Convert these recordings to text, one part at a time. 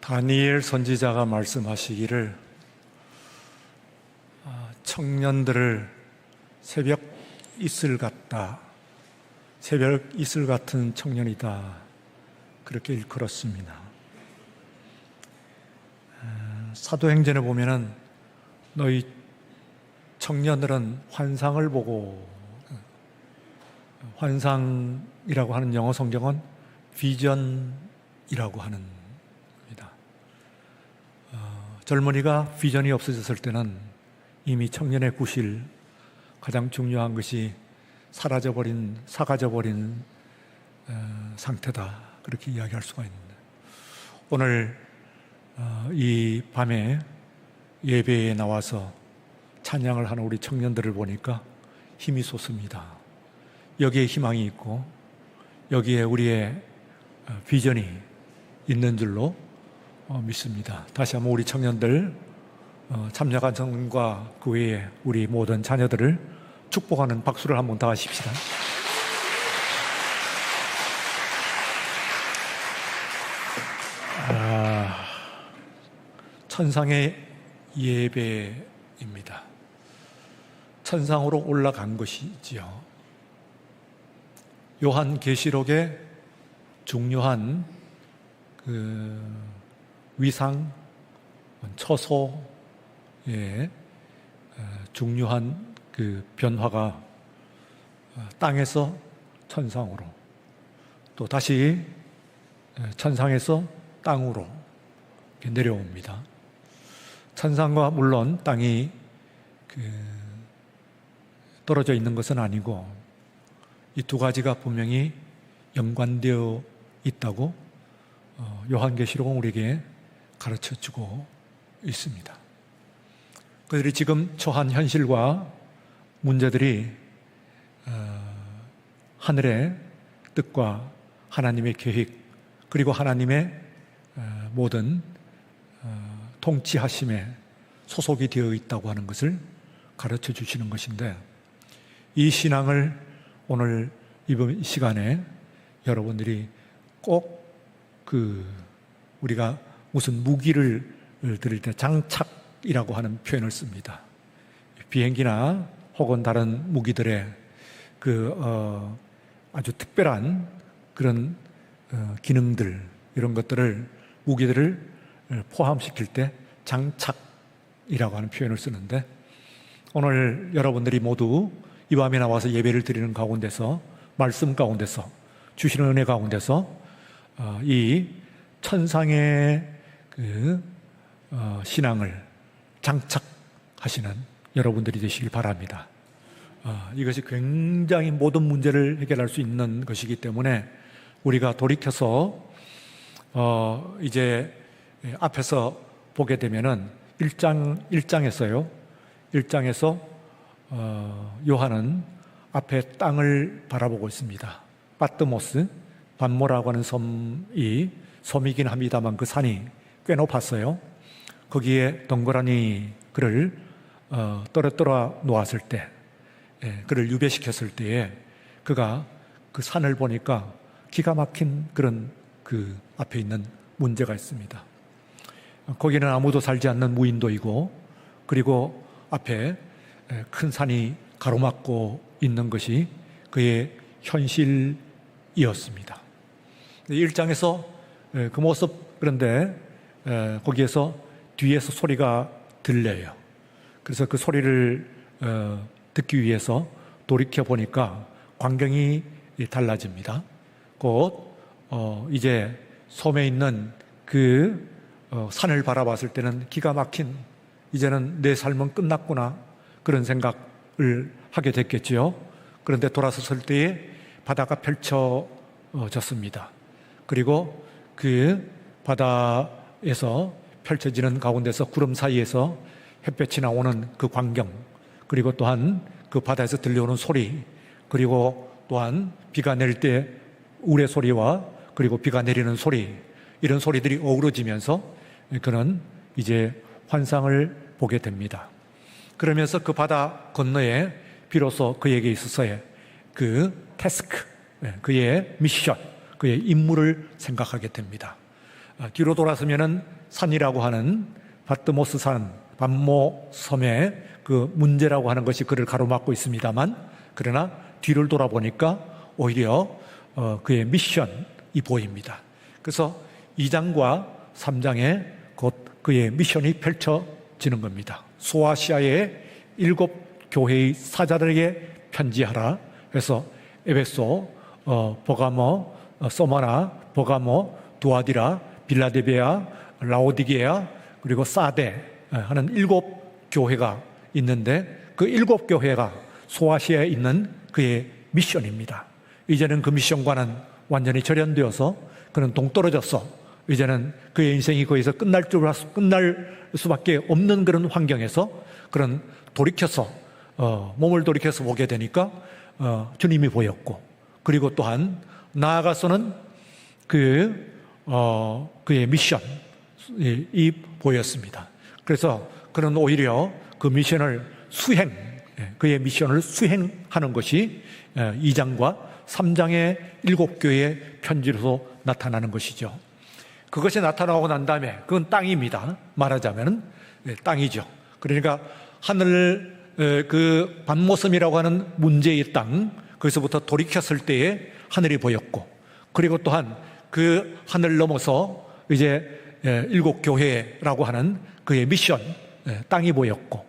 다니엘 선지자가 말씀하시기를 청년들을 새벽 이슬 같다, 새벽 이슬 같은 청년이다, 그렇게 일컬었습니다. 사도행전에 보면은 너희 청년들은 환상을 보고, 환상이라고 하는 영어 성경은 비전이라고 하는 겁니다. 젊은이가 비전이 없어졌을 때는 이미 청년의 구실, 가장 중요한 것이 사라져버린, 사가져버린 상태다, 그렇게 이야기할 수가 있는데, 오늘 이 밤에 예배에 나와서 찬양을 하는 우리 청년들을 보니까 힘이 솟습니다. 여기에 희망이 있고 여기에 우리의 비전이 있는 줄로 믿습니다. 다시 한번 우리 청년들, 참여한 성과 그 외에 우리 모든 자녀들을 축복하는 박수를 한번 더 하십시다. 천상의 예배입니다. 천상으로 올라간 것이지요. 요한계시록의 중요한 위상, 처소의 중요한 변화가 땅에서 천상으로, 또 다시 천상에서 땅으로 내려옵니다. 천상과 물론 땅이 떨어져 있는 것은 아니고 이 두 가지가 분명히 연관되어 있다고 요한계시록은 우리에게 가르쳐주고 있습니다. 그들이 지금 처한 현실과 문제들이 하늘의 뜻과 하나님의 계획, 그리고 하나님의 모든 통치하심에 소속이 되어 있다고 하는 것을 가르쳐 주시는 것인데, 이 신앙을 오늘 이번 시간에 여러분들이 꼭 우리가 무슨 무기를 들을 때 장착이라고 하는 표현을 씁니다. 비행기나 혹은 다른 무기들의 아주 특별한 그런 기능들, 이런 것들을, 무기들을 포함시킬 때 장착이라고 하는 표현을 쓰는데, 오늘 여러분들이 모두 이 밤에 나와서 예배를 드리는 가운데서, 말씀 가운데서, 주시는 은혜 가운데서 이 천상의 신앙을 장착하시는 여러분들이 되시길 바랍니다. 이것이 굉장히 모든 문제를 해결할 수 있는 것이기 때문에 우리가 돌이켜서 이제 앞에서 보게 되면은 1장에서요. 1장에서 요한은 앞에 땅을 바라보고 있습니다. 빠뜨모스, 반모라고 하는 섬이긴 합니다만 그 산이 꽤 높았어요. 거기에 덩그러니 그를 떨어뜨려 놓았을 때, 그를 유배시켰을 때에 그가 그 산을 보니까 기가 막힌 그런 앞에 있는 문제가 있습니다. 거기는 아무도 살지 않는 무인도이고, 그리고 앞에 큰 산이 가로막고 있는 것이 그의 현실이었습니다. 1장에서 그 모습, 그런데 거기에서 뒤에서 소리가 들려요. 그래서 그 소리를 듣기 위해서 돌이켜 보니까 광경이 달라집니다. 곧 이제 섬에 있는 산을 바라봤을 때는 기가 막힌, 이제는 내 삶은 끝났구나, 그런 생각을 하게 됐겠지요. 그런데 돌아섰을 때에 바다가 펼쳐졌습니다. 그리고 그 바다에서 펼쳐지는 가운데서 구름 사이에서 햇볕이 나오는 그 광경, 그리고 또한 그 바다에서 들려오는 소리, 그리고 또한 비가 내릴 때 우레 소리와 그리고 비가 내리는 소리, 이런 소리들이 어우러지면서 그는 이제 환상을 보게 됩니다. 그러면서 그 바다 건너에 비로소 그에게 있어서의 태스크, 그의 미션, 그의 임무를 생각하게 됩니다. 뒤로 돌아서면은 산이라고 하는 바트모스 산, 반모섬의 그 문제라고 하는 것이 그를 가로막고 있습니다만, 그러나 뒤를 돌아보니까 오히려 그의 미션이 보입니다. 그래서 2장과 3장에 곧 그의 미션이 펼쳐지는 겁니다. 소아시아의 7교회의 사자들에게 편지하라. 그래서 에베소, 버가모, 소마나, 버가모, 두아디라, 빌라델비아, 라오디게아, 그리고 사데 하는 7교회가 있는데, 그 7교회가 소아시아에 있는 그의 미션입니다. 이제는 그 미션과는 완전히 절연되어서 그는 동떨어져서 이제는 그의 인생이 거기서 끝날 수밖에 없는 그런 환경에서 그런 돌이켜서 몸을 돌이켜서 보게 되니까 주님이 보였고, 그리고 또한 나아가서는 그의 미션이 보였습니다. 그래서 그는 오히려 그 미션을 그의 미션을 수행하는 것이 2장과 3장의 7교회의 편지로서 나타나는 것이죠. 그것이 나타나고 난 다음에 그건 땅입니다. 말하자면 땅이죠. 그러니까 하늘, 그 반모섬이라고 하는 문제의 땅, 거기서부터 돌이켰을 때에 하늘이 보였고, 그리고 또한 그 하늘 넘어서 이제 7교회라고 하는 그의 미션, 땅이 보였고,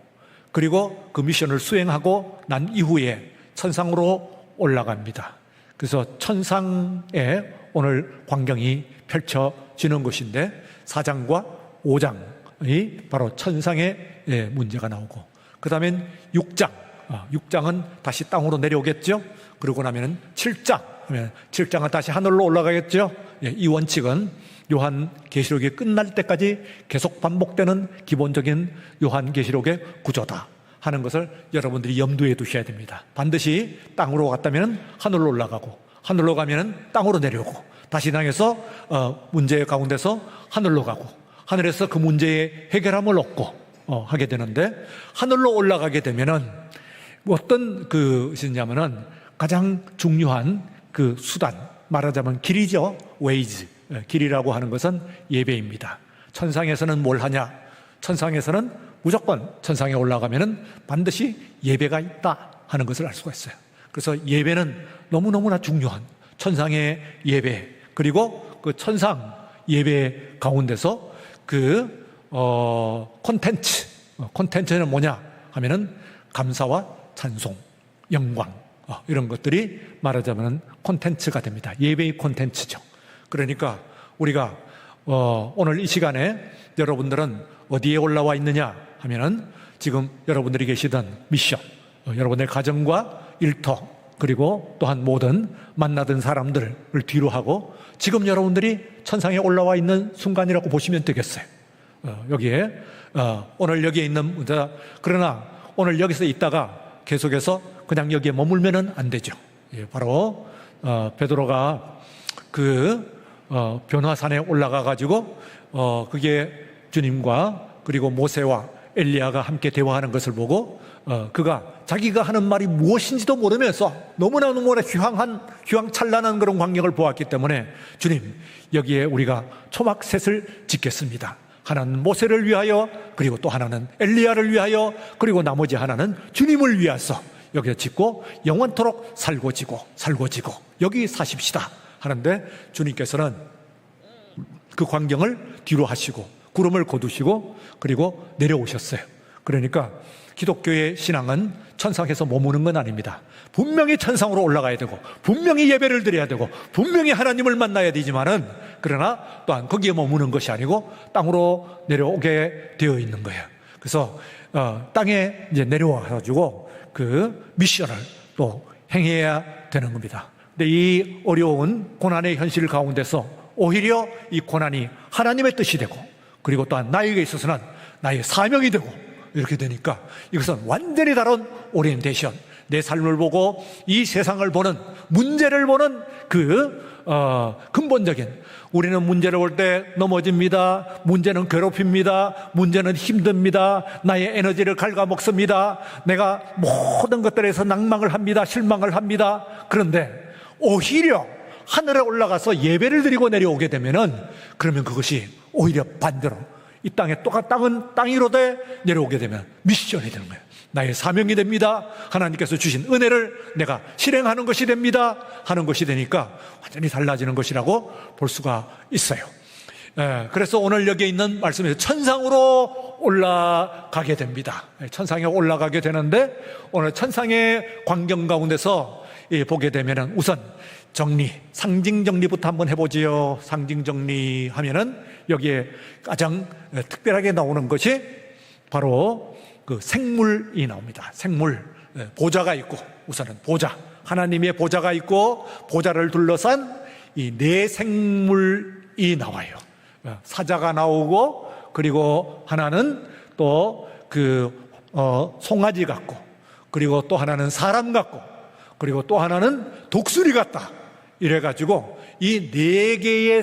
그리고 그 미션을 수행하고 난 이후에 천상으로 올라갑니다. 그래서 천상에 오늘 광경이 펼쳐지는 것인데, 4장과 5장이 바로 천상의 문제가 나오고, 그 다음엔 6장은 다시 땅으로 내려오겠죠. 그러고 나면은 7장은 다시 하늘로 올라가겠죠. 이 원칙은 요한계시록이 끝날 때까지 계속 반복되는 기본적인 요한계시록의 구조다 하는 것을 여러분들이 염두에 두셔야 됩니다. 반드시 땅으로 갔다면 하늘로 올라가고, 하늘로 가면 땅으로 내려오고, 다시 땅에서 문제 가운데서 하늘로 가고, 하늘에서 그 문제의 해결함을 얻고 하게 되는데, 하늘로 올라가게 되면은 어떤 것이냐면은 가장 중요한 그 수단, 말하자면 길이죠. 웨이즈. 길이라고 하는 것은 예배입니다. 천상에서는 뭘 하냐? 천상에서는 무조건 천상에 올라가면은 반드시 예배가 있다 하는 것을 알 수가 있어요. 그래서 예배는 너무너무나 중요한 천상의 예배, 그리고 그 천상 예배 가운데서 그 콘텐츠는 뭐냐 하면은 감사와 찬송, 영광, 이런 것들이 말하자면 콘텐츠가 됩니다. 예배의 콘텐츠죠. 그러니까 우리가 오늘 이 시간에 여러분들은 어디에 올라와 있느냐 하면은 지금 여러분들이 계시던 미션, 여러분의 가정과 일터, 그리고 또한 모든 만나던 사람들을 뒤로 하고 지금 여러분들이 천상에 올라와 있는 순간이라고 보시면 되겠어요. 여기에 오늘 여기에 있는, 그러나 오늘 여기서 있다가 계속해서 그냥 여기에 머물면은 안 되죠. 바로 베드로가 그 변화산에 올라가 가지고 그게 주님과 그리고 모세와 엘리야가 함께 대화하는 것을 보고 그가 자기가 하는 말이 무엇인지도 모르면서 너무나 휘황찬란한 그런 광경을 보았기 때문에, 주님, 여기에 우리가 초막셋을 짓겠습니다. 하나는 모세를 위하여, 그리고 또 하나는 엘리야를 위하여, 그리고 나머지 하나는 주님을 위해서 여기에 짓고 영원토록 살고지고 여기 사십시다 하는데, 주님께서는 그 광경을 뒤로 하시고 구름을 거두시고 그리고 내려오셨어요. 그러니까 기독교의 신앙은 천상에서 머무는 건 아닙니다. 분명히 천상으로 올라가야 되고, 분명히 예배를 드려야 되고, 분명히 하나님을 만나야 되지만은, 그러나 또한 거기에 머무는 것이 아니고 땅으로 내려오게 되어 있는 거예요. 그래서 땅에 이제 내려와 가지고 그 미션을 또 행해야 되는 겁니다. 근데 이 어려운 고난의 현실 가운데서 오히려 이 고난이 하나님의 뜻이 되고, 그리고 또한 나에게 있어서는 나의 사명이 되고, 이렇게 되니까 이것은 완전히 다른 오리엔테이션, 내 삶을 보고 이 세상을 보는, 문제를 보는 그 근본적인, 우리는 문제를 볼 때 넘어집니다. 문제는 괴롭힙니다. 문제는 힘듭니다. 나의 에너지를 갉아먹습니다. 내가 모든 것들에서 낭망을 합니다. 실망을 합니다. 그런데 오히려 하늘에 올라가서 예배를 드리고 내려오게 되면은, 그러면 그것이 오히려 반대로 이 땅에 땅 위로 내려오게 되면 미션이 되는 거예요. 나의 사명이 됩니다. 하나님께서 주신 은혜를 내가 실행하는 것이 됩니다. 하는 것이 되니까 완전히 달라지는 것이라고 볼 수가 있어요. 그래서 오늘 여기에 있는 말씀에서 천상으로 올라가게 됩니다. 천상에 올라가게 되는데 오늘 천상의 광경 가운데서 보게 되면은 우선 정리, 상징 정리부터 한번 해보지요. 상징 정리 하면은 여기에 가장 특별하게 나오는 것이 바로 그 생물이 나옵니다. 생물, 보좌가 있고, 우선은 보좌, 하나님의 보좌가 있고, 보좌를 둘러싼 이 네 생물이 나와요. 사자가 나오고, 그리고 하나는 또 송아지 같고, 그리고 또 하나는 사람 같고, 그리고 또 하나는 독수리 같다. 이래가지고 이 네 개의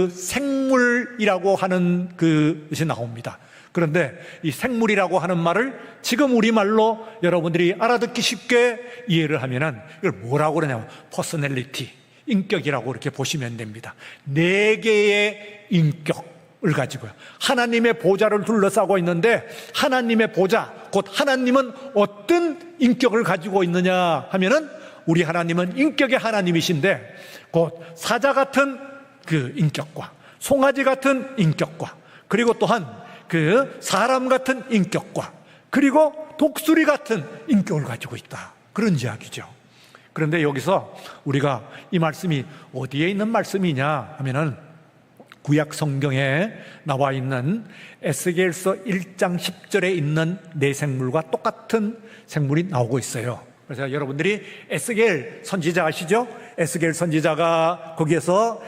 생물이라고 하는 것이 나옵니다. 그런데 이 생물이라고 하는 말을 지금 우리말로 여러분들이 알아듣기 쉽게 이해를 하면은 이걸 뭐라고 그러냐면 퍼스널리티, 인격이라고 이렇게 보시면 됩니다. 네 개의 인격을 가지고요. 하나님의 보좌를 둘러싸고 있는데 하나님의 보좌, 곧 하나님은 어떤 인격을 가지고 있느냐 하면은 우리 하나님은 인격의 하나님이신데 곧 사자 같은 그 인격과 송아지 같은 인격과 그리고 또한 그 사람 같은 인격과 그리고 독수리 같은 인격을 가지고 있다. 그런 이야기죠. 그런데 여기서 우리가 이 말씀이 어디에 있는 말씀이냐 하면은 구약 성경에 나와 있는 에스겔서 1장 10절에 있는 네 생물과 똑같은 생물이 나오고 있어요. 그래서 여러분들이 에스겔 선지자 아시죠? 에스겔 선지자가 거기에서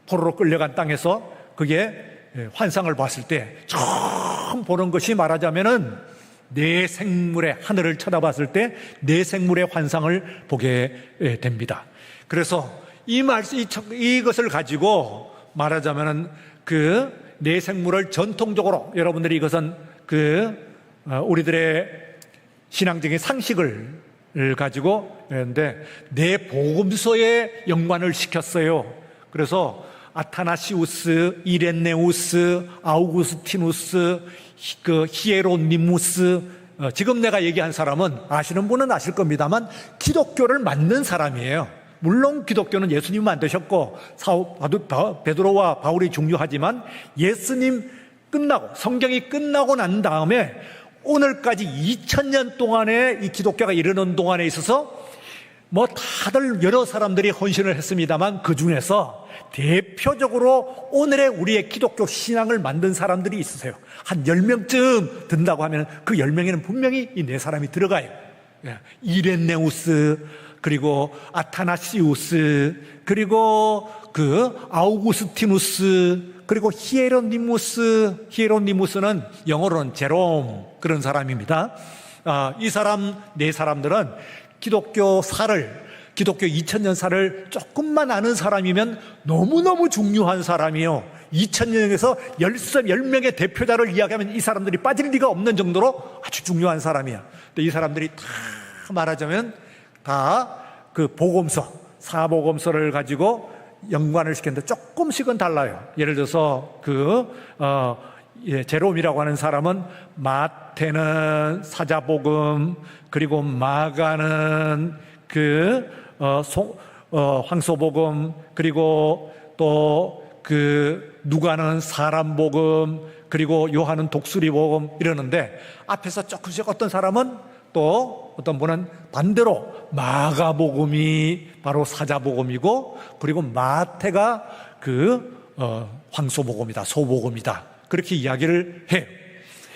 포로로 끌려간 땅에서 그게 환상을 봤을 때 처음 보는 것이 말하자면은 네 생물의 하늘을 쳐다봤을 때 네 생물의 환상을 보게 됩니다. 그래서 이것을 가지고 말하자면은 그 네 생물을 전통적으로 여러분들이 이것은 우리들의 신앙적인 상식을 가지고 했는데 네 복음서에 연관을 시켰어요. 그래서 아타나시우스, 이렌네우스, 아우구스티누스, 히에로니무스, 지금 내가 얘기한 사람은 아시는 분은 아실 겁니다만 기독교를 만든 사람이에요. 물론 기독교는 예수님 만드셨고 베드로와 바울이 중요하지만 예수님 끝나고 성경이 끝나고 난 다음에 오늘까지 2000년 동안에 이 기독교가 이르는 동안에 있어서 다들 여러 사람들이 헌신을 했습니다만 그 중에서 대표적으로 오늘의 우리의 기독교 신앙을 만든 사람들이 있으세요. 한 10명쯤 든다고 하면 그 10명에는 분명히 이 네 사람이 들어가요. 이렌네우스, 그리고 아타나시우스, 그리고 아우구스티누스, 그리고 히에로니무스는 영어로는 제롬, 그런 사람입니다. 이 네 사람들은 기독교 2000년사를 조금만 아는 사람이면 너무너무 중요한 사람이에요. 2000년에서 10명의 대표자를 이야기하면 이 사람들이 빠질 리가 없는 정도로 아주 중요한 사람이야. 근데 이 사람들이 다 말하자면 다 그 복음서, 사복음서를 가지고 연관을 시켰는데 조금씩은 달라요. 예를 들어서 제롬이라고 하는 사람은 마태는 사자복음, 그리고 마가는 황소복음, 그리고 또 누가는 사람복음, 그리고 요한은 독수리복음 이러는데 앞에서 조금씩 어떤 사람은 또 어떤 분은 반대로 마가복음이 바로 사자복음이고 그리고 마태가 황소복음이다, 소복음이다, 그렇게 이야기를 해요.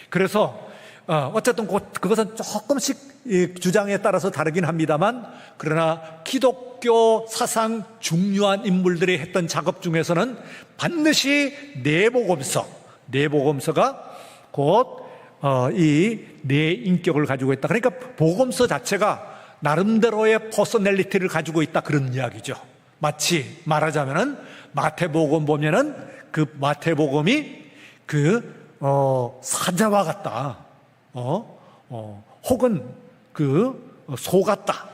그래서 어쨌든 그것은 조금씩 주장에 따라서 다르긴 합니다만 그러나 기독교 사상 중요한 인물들이 했던 작업 중에서는 반드시 네 복음서가 곧 이 네 인격을 가지고 있다. 그러니까 복음서 자체가 나름대로의 퍼스널리티를 가지고 있다, 그런 이야기죠. 마치 말하자면은 마태복음 보면은 그 마태복음이 사자와 같다, 혹은 소 같다,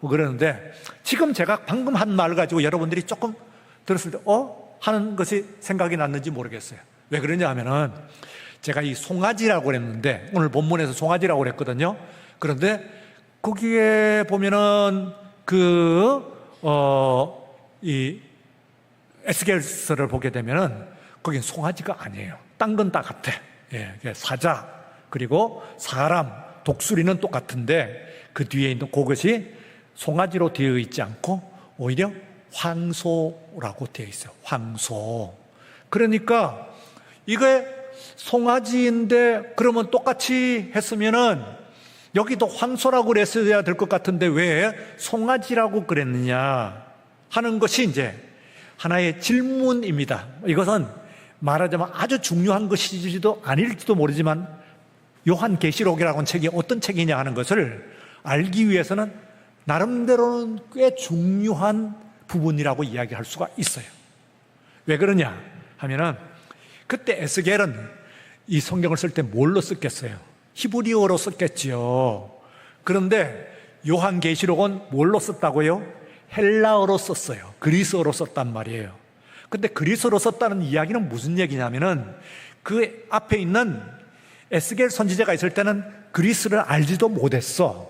그러는데 지금 제가 방금 한 말을 가지고 여러분들이 조금 들었을 때 하는 것이 생각이 났는지 모르겠어요. 왜 그러냐 하면은 제가 이 송아지라고 그랬는데 오늘 본문에서 송아지라고 그랬거든요. 그런데 거기에 보면은 이 에스겔서를 보게 되면은 거긴 송아지가 아니에요. 딴 건 다 같아. 예, 사자 그리고 사람, 독수리는 똑같은데 그 뒤에 있는 그것이 송아지로 되어 있지 않고 오히려 황소라고 되어 있어요. 황소. 그러니까 이게 송아지인데 그러면 똑같이 했으면은 여기도 황소라고 그랬어야 될 것 같은데 왜 송아지라고 그랬느냐 하는 것이 이제 하나의 질문입니다. 이것은 말하자면 아주 중요한 것일지도 아닐지도 모르지만 요한계시록이라는 책이 어떤 책이냐 하는 것을 알기 위해서는 나름대로는 꽤 중요한 부분이라고 이야기할 수가 있어요. 왜 그러냐 하면은 그때 에스겔은 이 성경을 쓸 때 뭘로 썼겠어요? 히브리어로 썼겠지요. 그런데 요한계시록은 뭘로 썼다고요? 헬라어로 썼어요. 그리스어로 썼단 말이에요. 근데 그리스어로 썼다는 이야기는 무슨 얘기냐면은 그 앞에 있는 에스겔 선지자가 있을 때는 그리스를 알지도 못했어.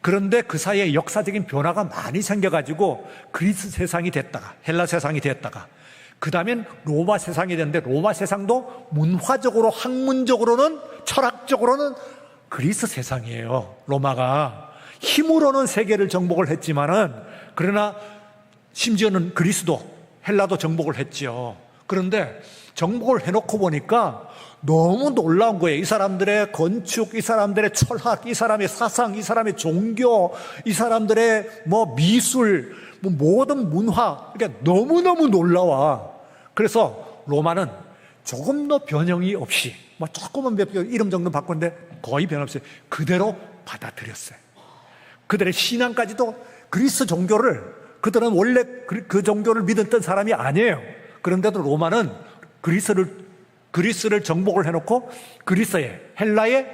그런데 그 사이에 역사적인 변화가 많이 생겨가지고 그리스 세상이 됐다가 헬라 세상이 됐다가 그 다음엔 로마 세상이 됐는데 로마 세상도 문화적으로 학문적으로는 철학적으로는 그리스 세상이에요. 로마가 힘으로는 세계를 정복을 했지만은 그러나 심지어는 그리스도 헬라도 정복을 했지요. 그런데 정복을 해놓고 보니까 너무 놀라운 거예요. 이 사람들의 건축, 이 사람들의 철학, 이 사람의 사상, 이 사람의 종교, 이 사람들의 미술, 모든 문화, 그러니까 너무너무 놀라워. 그래서 로마는 조금 더 변형이 없이, 조금은 몇 이름 정도 바꿨는데 거의 변형 없이 그대로 받아들였어요. 그들의 신앙까지도 그리스 종교를 그들은 원래 그 종교를 믿었던 사람이 아니에요. 그런데도 로마는 그리스를 정복을 해놓고 그리스의 헬라의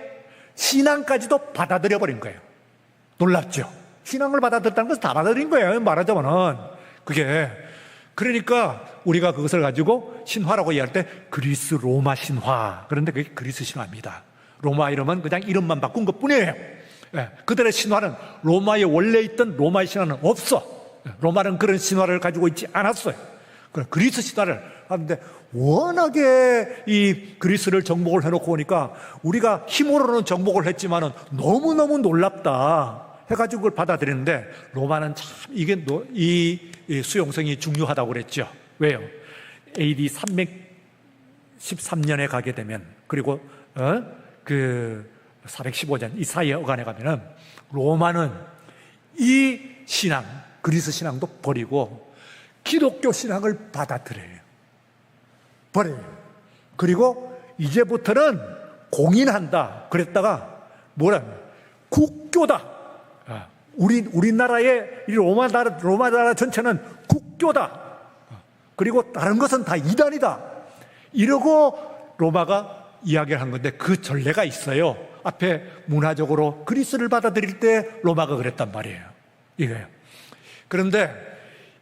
신앙까지도 받아들여 버린 거예요. 놀랍죠? 신앙을 받아들였다는 것은 다 받아들인 거예요. 말하자면은 그게 그러니까 우리가 그것을 가지고 신화라고 이해할 때 그리스 로마 신화. 그런데 그게 그리스 신화입니다. 로마 이름은 그냥 이름만 바꾼 것 뿐이에요. 예, 그들의 신화는 로마에 원래 있던 로마의 신화는 없어. 로마는 그런 신화를 가지고 있지 않았어요. 그리스 신화를 하는데 워낙에 이 그리스를 정복을 해놓고 오니까 우리가 힘으로는 정복을 했지만은 너무너무 놀랍다 해가지고 그걸 받아들이는데 로마는 참 이게 이 수용성이 중요하다고 그랬죠. 왜요? AD 313년에 가게 되면 그리고 415년 이 사이에 어간에 가면은 로마는 이 신앙 그리스 신앙도 버리고 기독교 신앙을 받아들여요. 버려요. 그리고 이제부터는 공인한다 그랬다가 국교다. 우리나라의 로마 나라 전체는 국교다. 그리고 다른 것은 다 이단이다. 이러고 로마가 이야기를 한 건데 그 전례가 있어요. 앞에 문화적으로 그리스를 받아들일 때 로마가 그랬단 말이에요. 이거예요. 그런데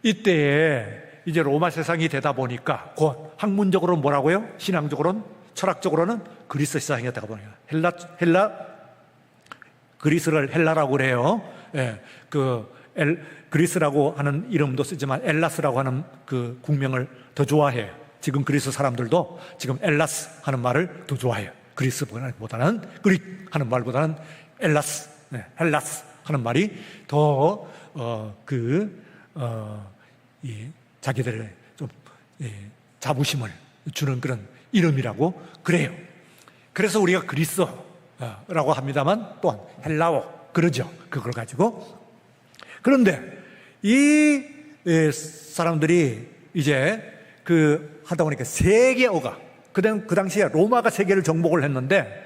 이때에 이제 로마 세상이 되다 보니까 곧 학문적으로는 뭐라고요? 신앙적으로는 철학적으로는 그리스 세상이 되다 보니까 그리스를 헬라라고 그래요. 예, 그리스라고 하는 이름도 쓰지만 엘라스라고 하는 그 국명을 더 좋아해요. 지금 그리스 사람들도 지금 엘라스 하는 말을 더 좋아해요. 그리스보다는 그릭 하는 말보다는 엘라스, 헬라스 하는 말이 더 자기들의 좀 자부심을 주는 그런 이름이라고 그래요. 그래서 우리가 그리스라고 합니다만 또한 헬라어 그러죠. 그걸 가지고. 그런데 이 사람들이 이제 하다 보니까 세계어가 그 당시에 로마가 세계를 정복을 했는데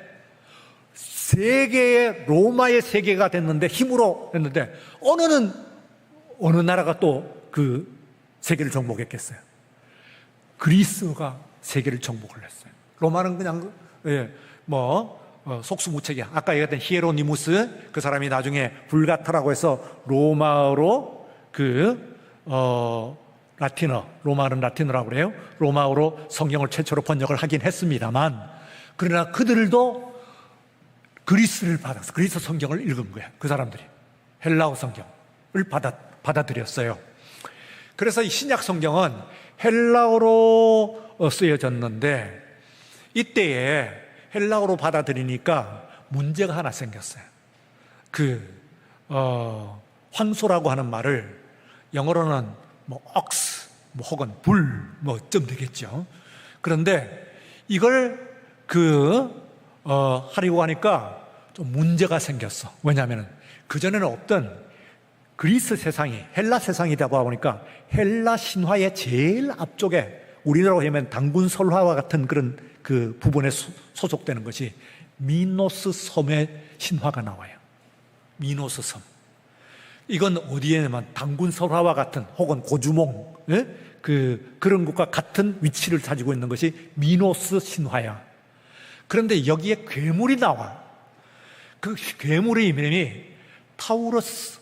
로마의 세계가 됐는데 힘으로 했는데 어느 나라가 또 그 세계를 정복했겠어요? 그리스가 세계를 정복을 했어요. 로마는 그냥 속수무책이야. 아까 얘기했던 히에로니무스 그 사람이 나중에 불가타라고 해서 로마어로 라틴어, 로마는 라틴어라고 그래요. 로마어로 성경을 최초로 번역을 하긴 했습니다만, 그러나 그들도 그리스를 받아서 그리스 성경을 읽은 거야. 그 사람들이 헬라어 성경을 받아들였어요. 그래서 이 신약 성경은 헬라어로 쓰여졌는데, 이때에 헬라어로 받아들이니까 문제가 하나 생겼어요. 황소라고 하는 말을 영어로는 ox, 혹은 불, 좀 되겠죠. 그런데 이걸 하려고 하니까 좀 문제가 생겼어. 왜냐하면 그전에는 없던 그리스 세상이, 헬라 세상이다 보니까 헬라 신화의 제일 앞쪽에 우리나라로 하면 단군 설화와 같은 그런 그 부분에 소속되는 것이 미노스 섬의 신화가 나와요. 미노스 섬. 이건 어디에냐면 단군 설화와 같은, 혹은 고주몽, 그런 것과 같은 위치를 가지고 있는 것이 미노스 신화야. 그런데 여기에 괴물이 나와. 그 괴물의 이름이 타우러스,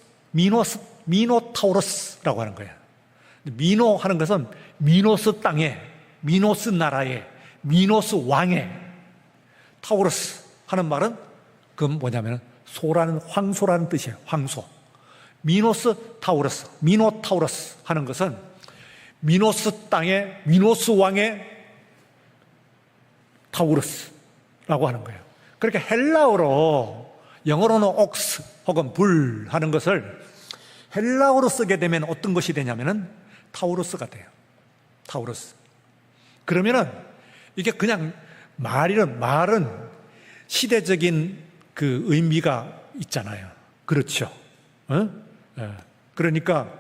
미노타우러스라고 하는 거야. 미노 하는 것은 미노스 땅에, 미노스 나라에, 미노스 왕에, 타우러스 하는 말은 그건 뭐냐면 소라는, 황소라는 뜻이에요. 황소. 미노스 타우러스, 미노타우러스 하는 것은 미노스 땅에, 미노스 왕의 타우러스라고 하는 거예요. 그러니까 헬라어로, 영어로는 옥스 혹은 불 하는 것을 헬라어로 쓰게 되면 어떤 것이 되냐면은 타우러스가 돼요. 타우러스. 그러면은 이게 그냥 말은 시대적인 그 의미가 있잖아요. 그렇죠. 그러니까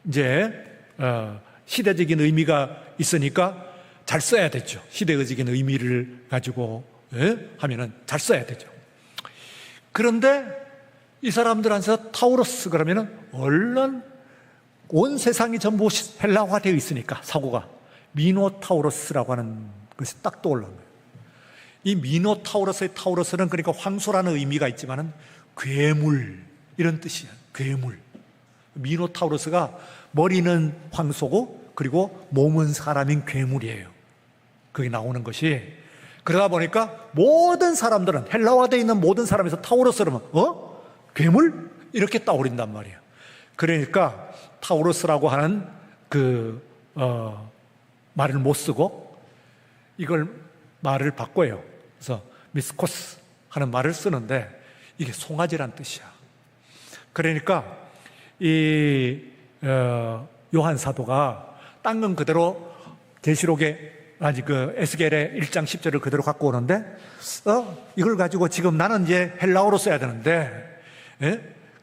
이제 시대적인 의미가 있으니까 잘 써야 되죠. 시대적인 의미를 가지고 하면은 잘 써야 되죠. 그런데 이 사람들한테서 타우러스 그러면은 얼른 온 세상이 전부 헬라화되어 있으니까 사고가 미노타우러스라고 하는 것이 딱 떠올라요. 이 미노타우러스의 타우러스는 그러니까 황소라는 의미가 있지만은 괴물 이런 뜻이야. 괴물. 미노타우러스가 머리는 황소고 그리고 몸은 사람인 괴물이에요. 그게 나오는 것이. 그러다 보니까 모든 사람들은, 헬라화되어 있는 모든 사람에서 타우러스라면 괴물? 이렇게 떠오른단 말이에요. 그러니까 타우러스라고 하는 말을 못 쓰고 이걸 말을 바꿔요. 그래서 미스코스 하는 말을 쓰는데 이게 송아지란 뜻이야. 그러니까 이 요한 사도가 딴 건 그대로 계시록에 에스겔의 1장 10절을 그대로 갖고 오는데 이걸 가지고 지금 나는 이제 헬라어로 써야 되는데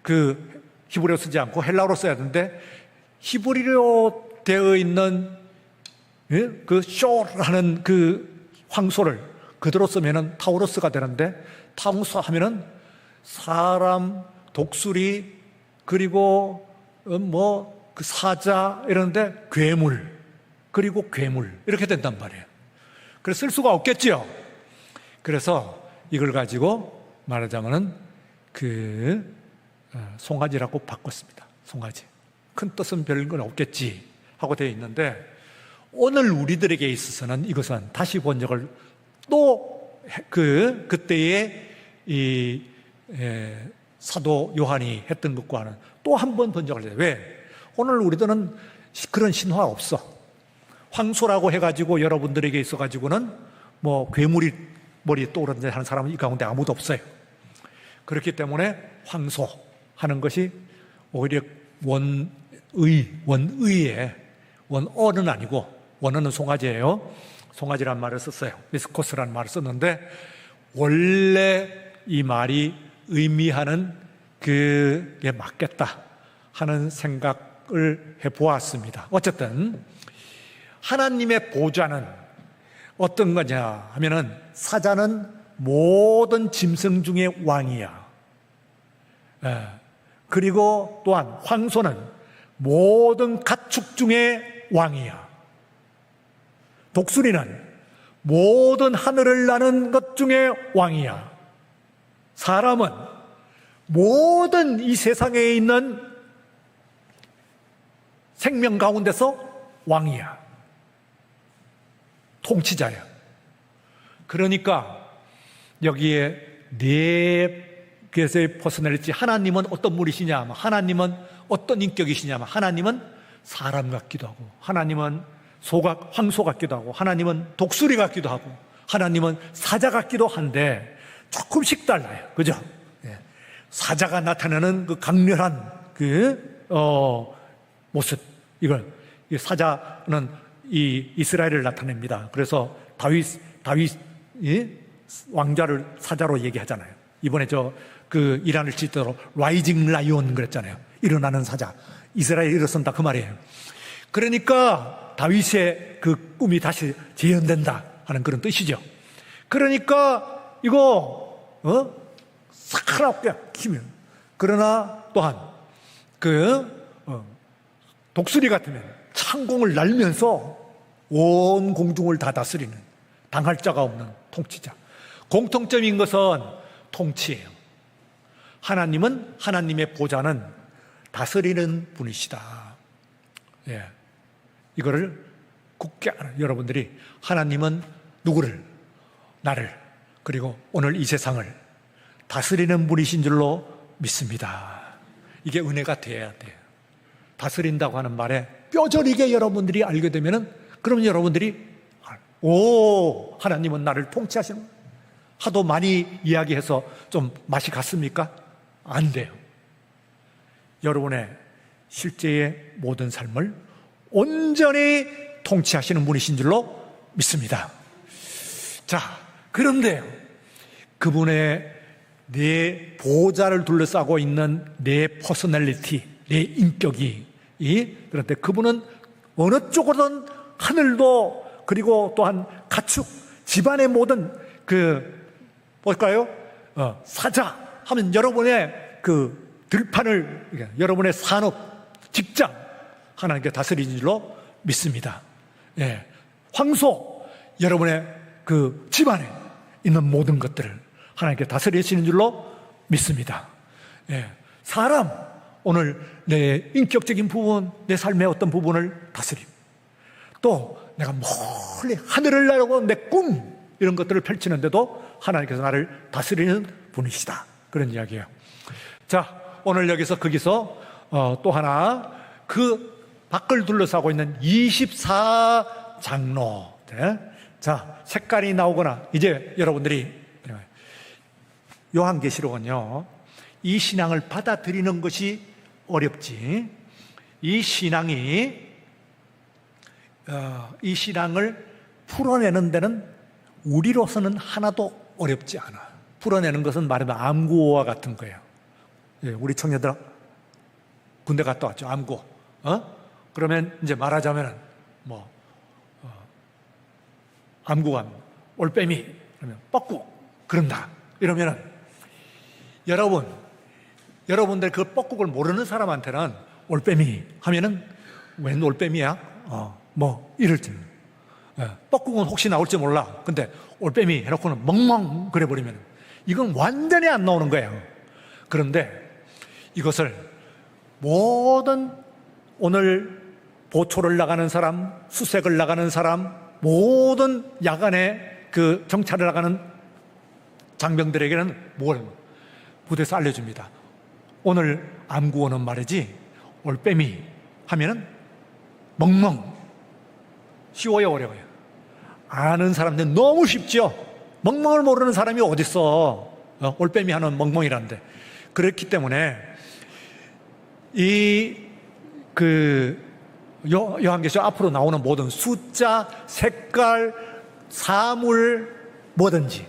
그 히브리어 쓰지 않고 헬라어로 써야 되는데 히브리어로 되어 있는 그 쇼라는 그 황소를 그대로 쓰면은 타우러스가 되는데, 타우러스 하면은 사람, 독수리, 그리고 그 사자 이러는데 괴물, 그리고 괴물 이렇게 된단 말이에요. 그래서 쓸 수가 없겠지요. 그래서 이걸 가지고 말하자면은 송아지라고 바꿨습니다. 송아지. 큰 뜻은 별건 없겠지 하고 되어 있는데, 오늘 우리들에게 있어서는 이것은 다시 번역을 또 그때의 사도 요한이 했던 것과는 또 한 번 번역을 해요. 왜? 오늘 우리들은 그런 신화 없어. 황소라고 해가지고 여러분들에게 있어가지고는 괴물이 머리에 떠오르는데 하는 사람은 이 가운데 아무도 없어요. 그렇기 때문에 황소 하는 것이 오히려 원어는 아니고, 원어는 송아지예요. 송아지란 말을 썼어요. 미스코스라는 말을 썼는데, 원래 이 말이 의미하는 그게 맞겠다 하는 생각을 해보았습니다. 어쨌든 하나님의 보좌는 어떤 거냐 하면은, 사자는 모든 짐승 중에 왕이야. 그리고 또한 황소는 모든 가축 중에 왕이야. 독수리는 모든 하늘을 나는 것 중에 왕이야. 사람은 모든 이 세상에 있는 생명 가운데서 왕이야. 통치자야. 그러니까 여기에 네 개의 퍼스널리티, 하나님은 어떤 분이시냐, 하나님은 어떤 인격이시냐, 하나님은 사람 같기도 하고, 하나님은 황소 같기도 하고, 하나님은 독수리 같기도 하고, 하나님은 사자 같기도 한데 조금씩 달라요. 그죠? 사자가 나타내는 그 강렬한 모습, 이 사자는 이 이스라엘을 나타냅니다. 그래서 다윗 왕자를 사자로 얘기하잖아요. 이번에 이란을 치더라도 라이징 라이온 그랬잖아요. 일어나는 사자. 이스라엘이 일어선다 그 말이에요. 그러니까 다윗의 그 꿈이 다시 재현된다 하는 그런 뜻이죠. 그러니까 이거 사카롭게 키면, 그러나 또한 독수리 같으면 창공을 날면서 온 공중을 다 다스리는, 당할 자가 없는 통치자. 공통점인 것은 통치예요. 하나님은, 하나님의 보좌는 다스리는 분이시다. 예. 이거를 굳게 알아요. 여러분들이 하나님은 누구를, 나를, 그리고 오늘 이 세상을 다스리는 분이신 줄로 믿습니다. 이게 은혜가 돼야 돼요. 다스린다고 하는 말에 뼈저리게 여러분들이 알게 되면은, 그러면 여러분들이 하나님은 나를 통치하시는, 하도 많이 이야기해서 좀 맛이 갔습니까? 안 돼요. 여러분의 실제의 모든 삶을 온전히 통치하시는 분이신 줄로 믿습니다. 자, 그런데 그분의 내 보좌를 둘러싸고 있는 내 퍼스널리티, 내 인격이, 그런데 그분은 어느 쪽으로든 하늘도, 그리고 또한 가축, 집안의 모든 뭘까요? 사자 하면 여러분의 들판을, 여러분의 산업, 직장, 하나님께 다스리는 줄로 믿습니다. 예. 황소, 여러분의 집안에 있는 모든 것들을 하나님께 다스리시는 줄로 믿습니다. 예. 사람, 오늘 내 인격적인 부분, 내 삶의 어떤 부분을 다스림. 또 내가 멀리 하늘을 나르고 내 꿈, 이런 것들을 펼치는데도 하나님께서 나를 다스리는 분이시다. 그런 이야기예요. 자, 오늘 여기서 거기서 또 하나, 밖을 둘러싸고 있는 24장로. 자, 색깔이 나오거나, 이제 여러분들이 요한계시록은요, 이 신앙을 받아들이는 것이 어렵지, 이 신앙을 풀어내는 데는 우리로서는 하나도 어렵지 않아. 풀어내는 것은 말하면 암구호와 같은 거예요. 예, 우리 청년들 군대 갔다 왔죠. 암구. 그러면 이제 말하자면은 암구가 올빼미, 그러면 뻐꾸 그런다. 이러면은 여러분들 그 뻐꾸를 모르는 사람한테는 올빼미 하면은 웬 올빼미야? 이럴지. 뻐꾸는 혹시 나올지 몰라. 근데 올빼미 해놓고는 멍멍 그래버리면 이건 완전히 안 나오는 거예요. 그런데 이것을 모든 오늘 보초를 나가는 사람, 수색을 나가는 사람, 모든 야간에 정찰을 나가는 장병들에게는 부대에서 알려줍니다. 오늘 암구호는 말이지, 올빼미 하면은 멍멍. 쉬워요, 어려워요? 아는 사람들은 너무 쉽죠. 멍멍을 모르는 사람이 어딨어. 올빼미 하는 멍멍이란데. 그렇기 때문에 요한계시록 앞으로 나오는 모든 숫자, 색깔, 사물, 뭐든지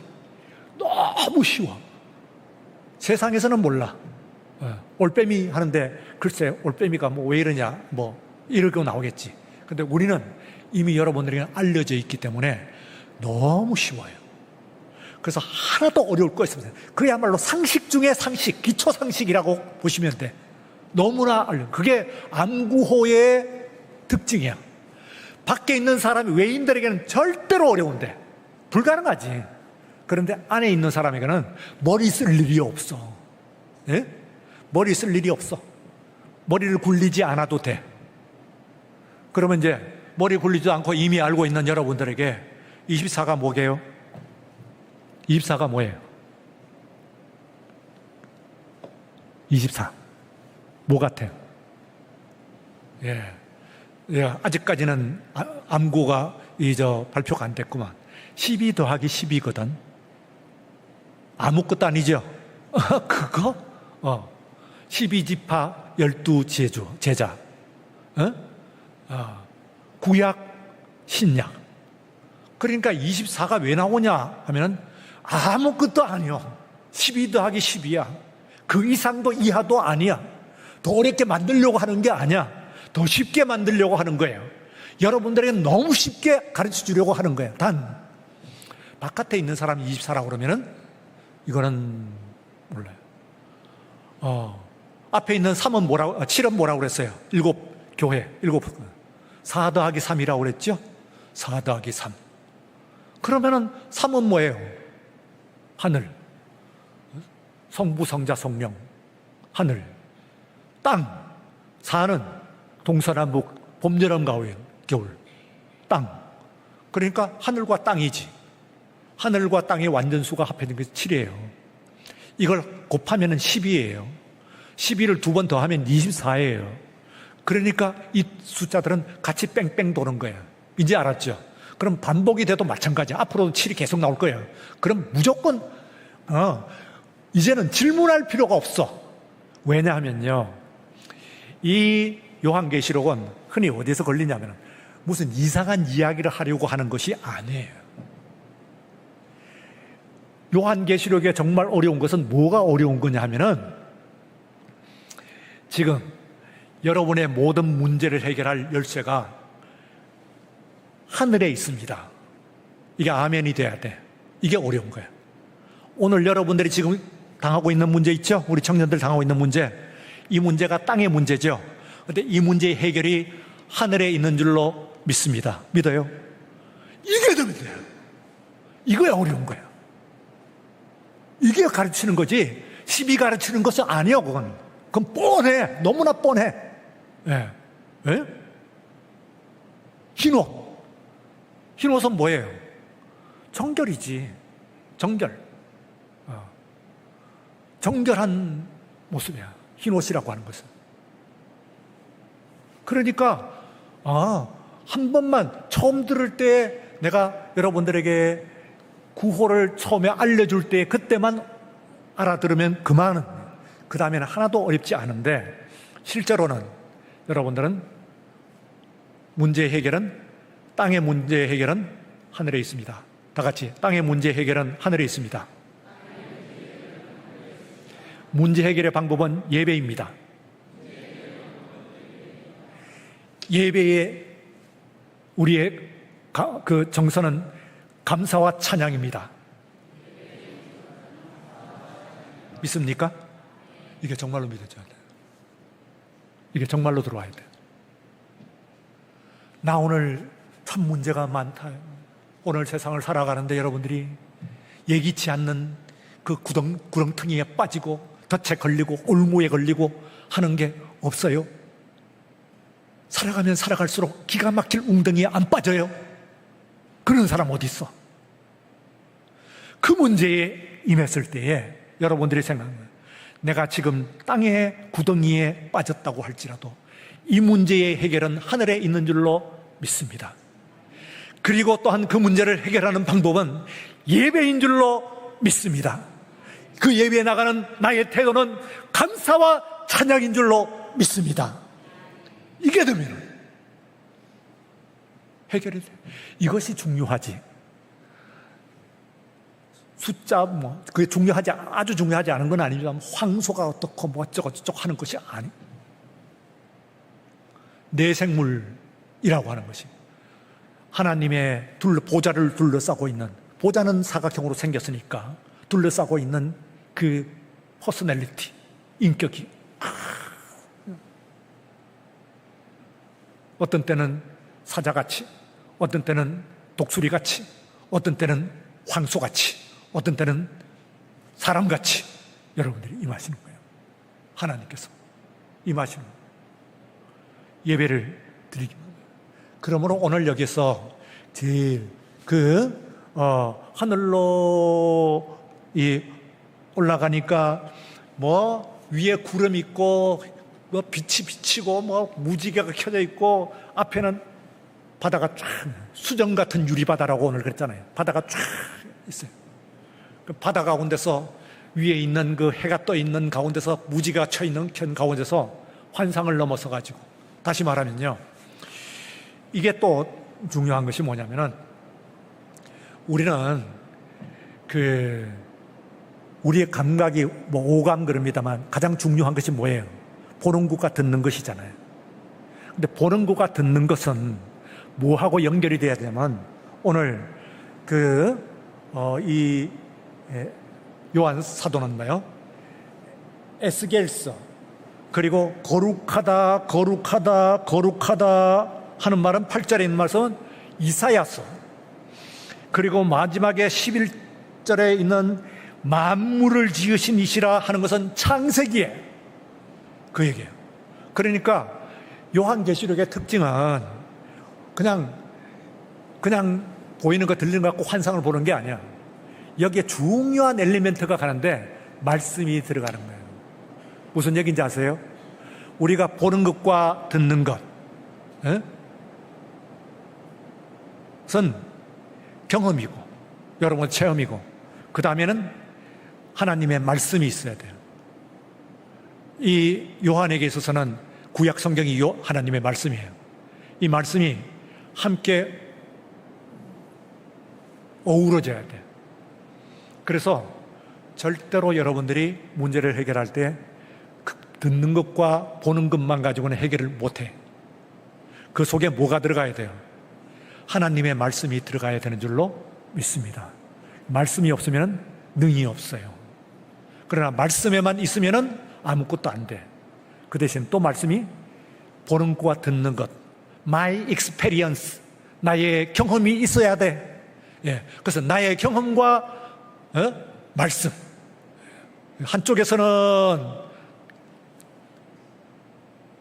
너무 쉬워. 세상에서는 몰라. 올빼미 하는데 글쎄 올빼미가 왜 이러냐 이러고 나오겠지. 근데 우리는 이미 여러분들에게 알려져 있기 때문에 너무 쉬워요. 그래서 하나도 어려울 거 있습니다. 그야말로 상식 중에 상식, 기초 상식이라고 보시면 돼. 너무나 그게 암구호의 특징이야. 밖에 있는 사람이, 외인들에게는 절대로 어려운데 불가능하지. 그런데 안에 있는 사람에게는 머리 쓸 일이 없어. 예? 머리 쓸 일이 없어. 머리를 굴리지 않아도 돼. 그러면 이제 머리 굴리지도 않고 이미 알고 있는 여러분들에게 24가 뭐게요? 24가 뭐예요? 24. 뭐 같아요? 예. 아직까지는 암구가 발표가 안 됐구만. 12 더하기 10이거든. 아무것도 아니죠? 그거? 12지파 12제주, 제자. 구약, 신약. 그러니까 24가 왜 나오냐 하면은 아무것도 아니요. 12 더하기 10이야. 그 이상도 이하도 아니야. 더 어렵게 만들려고 하는 게 아니야. 더 쉽게 만들려고 하는 거예요. 여러분들에게 너무 쉽게 가르쳐 주려고 하는 거예요. 단, 바깥에 있는 사람이 24라고 그러면은 이거는 몰라요. 앞에 있는 7은 뭐라고 그랬어요? 7교회, 4 더하기 3이라고 그랬죠? 4 더하기 3. 그러면은 3은 뭐예요? 하늘. 성부, 성자, 성령. 하늘. 땅. 4는 동서남북, 봄, 여름, 가을, 겨울. 땅. 그러니까 하늘과 땅이지. 하늘과 땅의 완전수가 합해진 것이 7이에요. 이걸 곱하면 10이에요. 12를 2번 더하면 24예요. 그러니까 이 숫자들은 같이 뺑뺑 도는 거예요. 이제 알았죠? 그럼 반복이 돼도 마찬가지야. 앞으로도 7이 계속 나올 거예요. 그럼 무조건 이제는 질문할 필요가 없어. 왜냐하면요, 이 요한계시록은 흔히 어디서 걸리냐면 무슨 이상한 이야기를 하려고 하는 것이 아니에요. 요한계시록에 정말 어려운 것은 뭐가 어려운 거냐 하면은 지금 여러분의 모든 문제를 해결할 열쇠가 하늘에 있습니다. 이게 아멘이 돼야 돼. 이게 어려운 거예요. 오늘 여러분들이 지금 당하고 있는 문제 있죠? 우리 청년들 당하고 있는 문제. 이 문제가 땅의 문제죠. 그런데 이 문제의 해결이 하늘에 있는 줄로 믿습니다. 믿어요? 이게 되면 돼요. 이거야 어려운 거예요. 이게 가르치는 거지 10이 가르치는 것은 아니야. 그건 뻔해. 너무나 뻔해. 예. 예? 흰옷. 흰옷은 뭐예요? 정결이지. 정결. 정결한 모습이야. 흰옷이라고 하는 것은. 그러니까 한 번만 처음 들을 때 내가 여러분들에게 구호를 처음에 알려줄 때 그때만 알아들으면 그만은, 그 다음에는 하나도 어렵지 않은데, 실제로는 여러분들은 문제 해결은, 땅의 문제 해결은 하늘에 있습니다. 다 같이 땅의 문제 해결은 하늘에 있습니다. 문제 해결의 방법은 예배입니다. 예배의 우리의 그 정서는 감사와 찬양입니다. 믿습니까? 이게 정말로 믿어져야 돼요. 이게 정말로 들어와야 돼요. 나 오늘 참 문제가 많다. 오늘 세상을 살아가는데 여러분들이 예기치 않는 그 구렁텅이에 빠지고 덫에 걸리고 올무에 걸리고 하는 게 없어요? 살아가면 살아갈수록 기가 막힐 웅덩이에 안 빠져요? 그런 사람 어디 있어? 그 문제에 임했을 때에 여러분들이 생각하면 내가 지금 땅의 구덩이에 빠졌다고 할지라도 이 문제의 해결은 하늘에 있는 줄로 믿습니다. 그리고 또한 그 문제를 해결하는 방법은 예배인 줄로 믿습니다. 그 예배에 나가는 나의 태도는 감사와 찬양인 줄로 믿습니다. 이게 되면 해결이 돼. 이것이 중요하지. 숫자 그게 아주 중요하지 않은 건 아니지만 황소가 어떻고 뭐 어쩌고 저쩌고 하는 것이 아니. 내생물이라고 하는 것이 하나님의 보좌를 둘러싸고 있는, 보좌는 사각형으로 생겼으니까 둘러싸고 있는 그 퍼스널리티, 인격이 어떤 때는 사자같이, 어떤 때는 독수리같이, 어떤 때는 황소같이, 어떤 때는 사람같이 여러분들이 임하시는 거예요. 하나님께서 임하시는 거예요. 예배를 드리기만. 그러므로 오늘 여기서 제일 하늘로 올라가니까 뭐 위에 구름 있고 뭐 빛이 비치고 뭐 무지개가 켜져 있고 앞에는 바다가 쫙 수정 같은 유리바다라고 오늘 그랬잖아요. 바다가 쫙 있어요. 그 바다 가운데서 위에 있는 그 해가 떠 있는 가운데서 무지개가 쳐 있는 가운데서 환상을 넘어서 가지고 다시 말하면요. 이게 또 중요한 것이 뭐냐면은 우리는 우리의 감각이 뭐 오감 그럽니다만 가장 중요한 것이 뭐예요? 보는 것과 듣는 것이잖아요. 근데 보는 것과 듣는 것은 뭐하고 연결이 돼야 되냐면 오늘 요한 사도는 뭐요? 에스겔서 그리고 거룩하다 하는 말은 8절에 있는 말씀은 이사야서 그리고 마지막에 11절에 있는 만물을 지으신 이시라 하는 것은 창세기에 그 얘기예요. 그러니까 요한계시록의 특징은 그냥 보이는 거 들리는 거 갖고 환상을 보는 게 아니야. 여기에 중요한 엘리멘트가 가는데 말씀이 들어가는 거예요. 무슨 얘기인지 아세요? 우리가 보는 것과 듣는 것은 경험이고 여러분 체험이고 그 다음에는 하나님의 말씀이 있어야 돼요. 이 요한에게 있어서는 구약 성경이 하나님의 말씀이에요. 이 말씀이 함께 어우러져야 돼요. 그래서 절대로 여러분들이 문제를 해결할 때 듣는 것과 보는 것만 가지고는 해결을 못해. 그 속에 뭐가 들어가야 돼요? 하나님의 말씀이 들어가야 되는 줄로 믿습니다. 말씀이 없으면 능이 없어요. 그러나 말씀에만 있으면 아무것도 안 돼. 그 대신 또 말씀이 보는 것과 듣는 것, my experience, 나의 경험이 있어야 돼. 그래서 나의 경험과 말씀. 한쪽에서는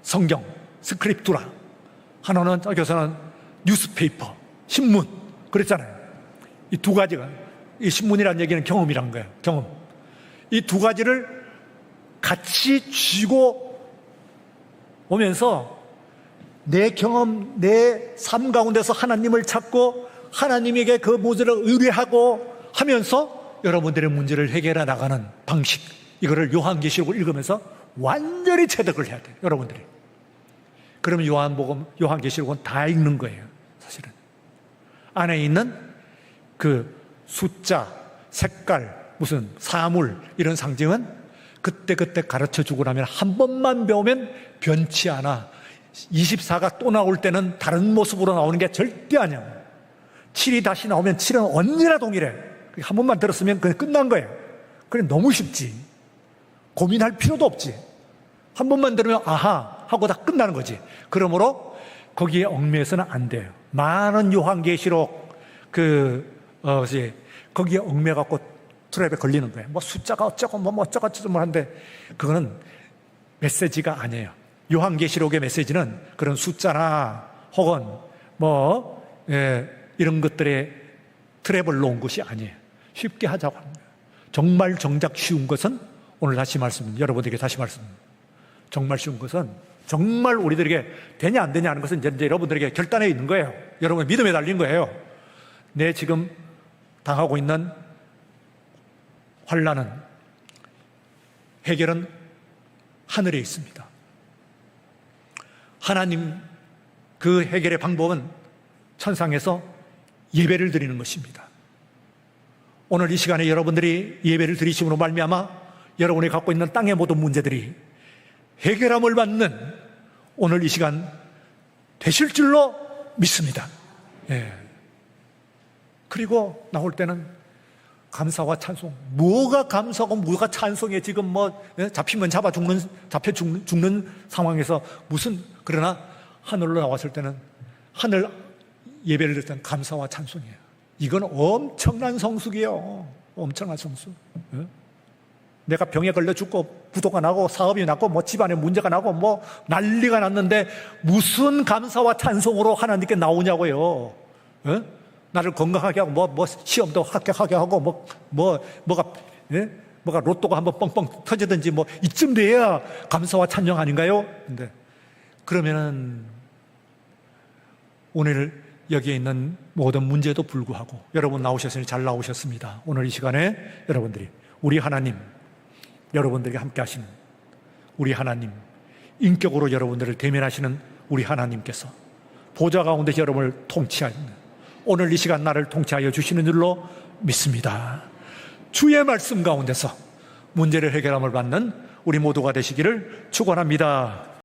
성경, 스크립투라. 하나는 저기서는 뉴스페이퍼, 신문. 그랬잖아요. 이 두 가지가, 이 신문이라는 얘기는 경험이란 거예요. 경험. 이 두 가지를 같이 쥐고 오면서 내 경험, 내 삶 가운데서 하나님을 찾고 하나님에게 그 모습을 의뢰하고 하면서 여러분들의 문제를 해결해 나가는 방식, 이거를 요한계시록을 읽으면서 완전히 체득을 해야 돼요. 여러분들이. 그러면 요한계시록은 다 읽는 거예요. 사실은 안에 있는 그 숫자, 색깔, 무슨 사물 이런 상징은 그때그때 가르쳐주고 나면 한 번만 배우면 변치 않아. 24가 또 나올 때는 다른 모습으로 나오는 게 절대 아니야. 7이 다시 나오면 7은 언제나 동일해. 한 번만 들었으면 그냥 끝난 거예요. 그래 너무 쉽지. 고민할 필요도 없지. 한 번만 들으면 아하 하고 다 끝나는 거지. 그러므로 거기에 얽매여서는 안 돼요. 많은 요한계시록 거기에 얽매여갖고 트랩에 걸리는 거예요. 뭐 숫자가 어쩌고 뭐 어쩌고 하는데 그거는 메시지가 아니에요. 요한계시록의 메시지는 그런 숫자나 혹은 이런 것들의 트랩을 놓은 것이 아니에요. 쉽게 하자고 합니다. 정말 정작 쉬운 것은 오늘 다시 여러분들에게 다시 말씀드립니다. 정말 쉬운 것은 정말 우리들에게 되냐 안 되냐 하는 것은 이제 여러분들에게 결단에 있는 거예요. 여러분의 믿음에 달린 거예요. 내 지금 당하고 있는 환난은 해결은 하늘에 있습니다. 하나님 그 해결의 방법은 천상에서 예배를 드리는 것입니다. 오늘 이 시간에 여러분들이 예배를 드리심으로 말미암아 여러분이 갖고 있는 땅의 모든 문제들이 해결함을 받는 오늘 이 시간 되실 줄로 믿습니다. 그리고 나올 때는 감사와 찬송. 뭐가 감사하고 뭐가 찬송이에요. 지금 잡히면 잡혀 죽는 상황에서 그러나 하늘로 나왔을 때는 하늘 예배를 드릴 때는 감사와 찬송이에요. 이건 엄청난 성숙이에요. 엄청난 성숙. 내가 병에 걸려 죽고 부도가 나고 사업이 나고 뭐 집안에 문제가 나고 뭐 난리가 났는데 무슨 감사와 찬송으로 하나님께 나오냐고요. 어? 나를 건강하게 하고 뭐 시험도 합격하게 하고 뭐가 로또가 한번 뻥뻥 터지든지 뭐 이쯤 돼야 감사와 찬양 아닌가요? 근데 그러면은 오늘 여기에 있는 모든 문제도 불구하고 여러분 나오셨으니 잘 나오셨습니다. 오늘 이 시간에 여러분들이 우리 하나님, 여러분들에게 함께 하시는 우리 하나님, 인격으로 여러분들을 대면하시는 우리 하나님께서 보좌 가운데서 여러분을 통치하는 오늘 이 시간 나를 통치하여 주시는 줄로 믿습니다. 주의 말씀 가운데서 문제를 해결함을 받는 우리 모두가 되시기를 축원합니다.